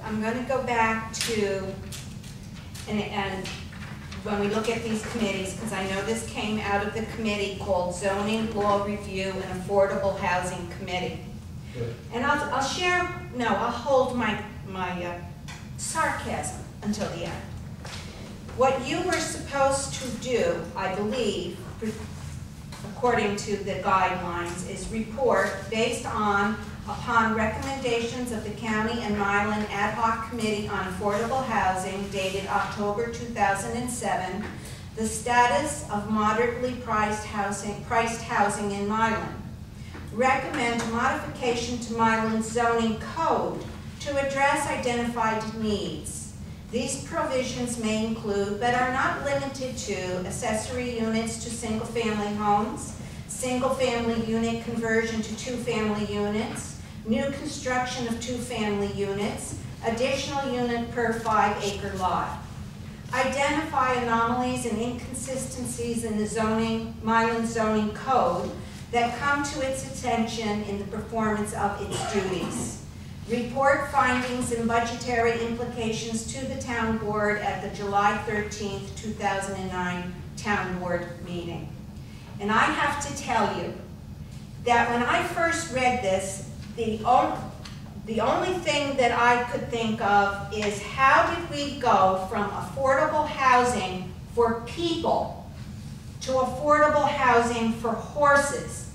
I'm going to go back to, and when we look at these committees, because I know this came out of the committee called Zoning Law Review and Affordable Housing Committee. Good. And I'll hold my sarcasm until the end. What you were supposed to do, I believe, according to the guidelines, is report based upon recommendations of the County and Milan Ad Hoc Committee on Affordable Housing dated October 2007, the status of moderately priced housing in Milan. Recommend modification to Milan's zoning code to address identified needs. These provisions may include, but are not limited to, accessory units to single-family homes, single-family unit conversion to two-family units, new construction of two-family units, additional unit per 5-acre lot. Identify anomalies and inconsistencies in the Milan zoning code that come to its attention in the performance of its duties. Report findings and budgetary implications to the Town Board at the July 13th, 2009 Town Board meeting. And I have to tell you that when I first read this, the only thing that I could think of is how did we go from affordable housing for people to affordable housing for horses?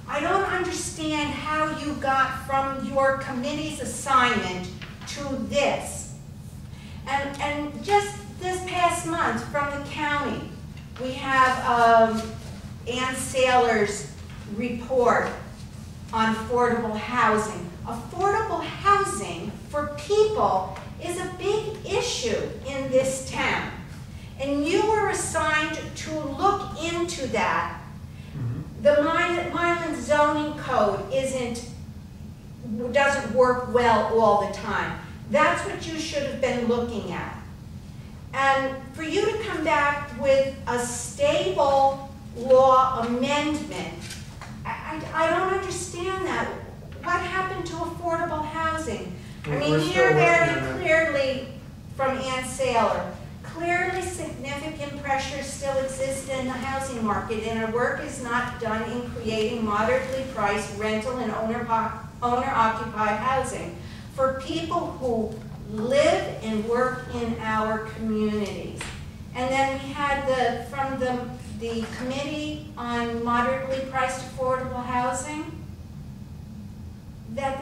I don't understand how you got from your committee's assignment to this. And just this past month from the county, we have Ann Saylor's report on affordable housing. Affordable housing for people is a big issue in this town. And you were assigned to look into that. The Milan zoning code doesn't work well all the time. That's what you should have been looking at. And for you to come back with a stable law amendment, I don't understand that. What happened to affordable housing? I mean, here very clearly from Ann Saylor, clearly significant pressures still exist in the housing market, and our work is not done in creating moderately priced rental and owner-occupied housing for people who live and work in our communities. And then we had from the Committee on Moderately Priced Affordable Housing, that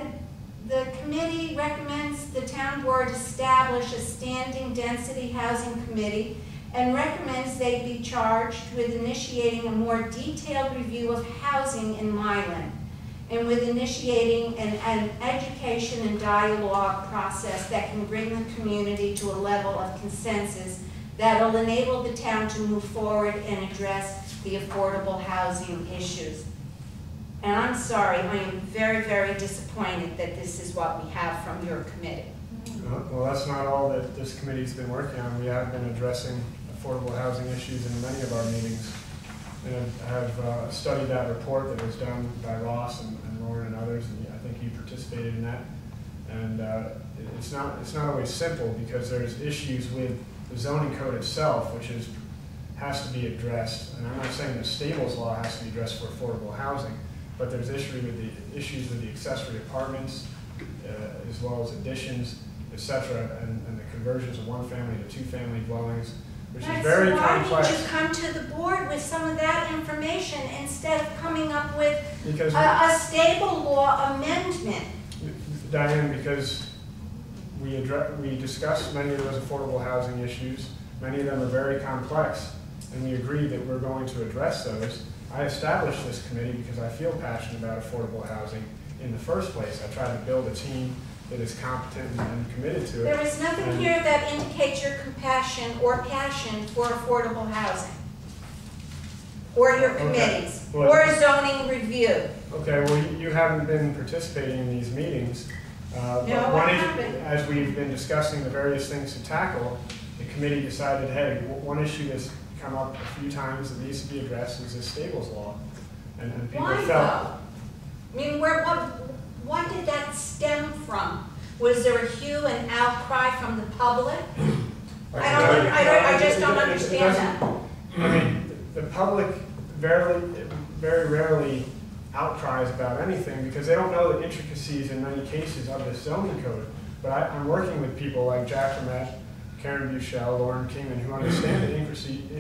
the committee recommends the Town Board establish a standing density housing committee and recommends they be charged with initiating a more detailed review of housing in Milan and with initiating an education and dialogue process that can bring the community to a level of consensus that will enable the town to move forward and address the affordable housing issues. And I'm sorry, I am very, very disappointed that this is what we have from your committee. Well, that's not all that this committee's been working on. We have been addressing affordable housing issues in many of our meetings. And I have studied that report that was done by Ross and Lauren and others, and I think you participated in that. And it's not always simple because there's issues with the zoning code itself, which has to be addressed. And I'm not saying the stables law has to be addressed for affordable housing, but there's issues with the accessory apartments, as well as additions, etc., and the conversions of one-family to two-family dwellings, which is very complex. Why did you come to the board with some of that information instead of coming up with a stable law amendment? Diane, because we discussed many of those affordable housing issues. Many of them are very complex, and we agreed that we're going to address those. I established this committee because I feel passionate about affordable housing in the first place. I tried to build a team that is competent and committed to it. There is nothing here that indicates your compassion or passion for affordable housing, or your committees, or a zoning review. Okay, well, you haven't been participating in these meetings. As we've been discussing the various things to tackle, the committee decided, hey, one issue that's come up a few times that needs to be addressed is the stables law. And people Why felt... though? I mean, what did that stem from? Was there a hue and outcry from the public? I just don't understand that. I mean, the public very rarely outcries about anything because they don't know the intricacies in many cases of the zoning code. But I'm working with people like Jack Vermette, Karen Buchel, Lauren Kingman, who understand the intricacies